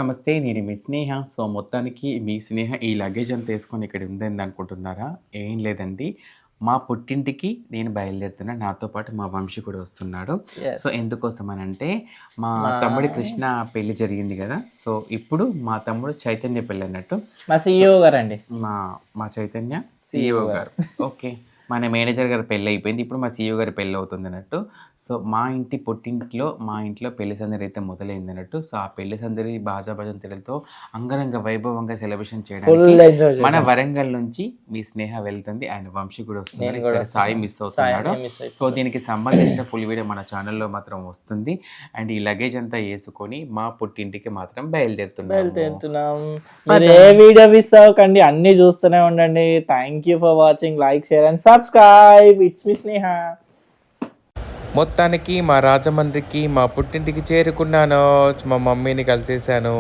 నమస్తే. నేను మీ స్నేహ. సో, మొత్తానికి మీ స్నేహ ఈ లగేజ్ అంతా యేసుకొని ఇక్కడ ఉందేందనుకుంటున్నారా? ఏం లేదండి. మా పుట్టింటికి నేను బయలుదేరుతున్నా. నాతో పాటు మా వంశీ కూడా వస్తున్నాడు. So, yes. ఎందుకోసమనంటే, మా మా తమ్ముడి కృష్ణ పెళ్లి జరిగింది గదా! సో, ఇప్పుడు మా తమ్ముడు చైతన్య పెళ్ళన్నట్టు. మా సో, సీఈఓ గారండి. మా మా చైతన్య సీఈఓ సీఈఓ గారు. గారు. ఓకే. మన మేనేజర్ గారి పెళ్లయిపోయింది. ఇప్పుడు మా సీఈఓ గారి పెళ్లవుతుందన్నట్టు. సో, మా ఇంటి పుట్టింట్లో, మా ఇంట్లో పెళ్లి సందడైతే మొదలైందన్నట్టు. సో, ఆ పెళ్లి సందడి బాజా భజంత్రీలతో అంగరంగ వైభవంగా సెలబ్రేషన్ ఫుల్ చేయడానికి ఎంజాయ్ మన చేద్దాం. వరంగల్ నుంచి మీ స్నేహ వెళ్తుంది. అండ్ వంశీ కూడా వస్తున్నాడు. నేను గూడా ఈసారి సాయి వస్తున్నాను. మిస్ అవుతున్నాడు. సాయాన్ని మిస్ సో, అయితుండు. దీనికి సంబంధించిన ఫుల్ వీడియో మన ఛానల్‌లో మాత్రం వస్తుంది. అండ్ ఈ లగేజ్ అంతా యేసుకొని మా పుట్టింటికి మాత్రం బయలుదేరుతున్నాము. బయలుదేరుతున్నాం. మీరు పదా! ఏ వీడియో మిస్ అవ్వకండి. అన్నీ చూస్తూనే ఉండండి. Thank you for watching. Like, share and subscribe. It's మీ స్నేహ. మొత్తానికి మా రాజమండ్రికి, మా పుట్టింటికి చేరుకున్నాను. మా మమ్మీని కలిసేసాను.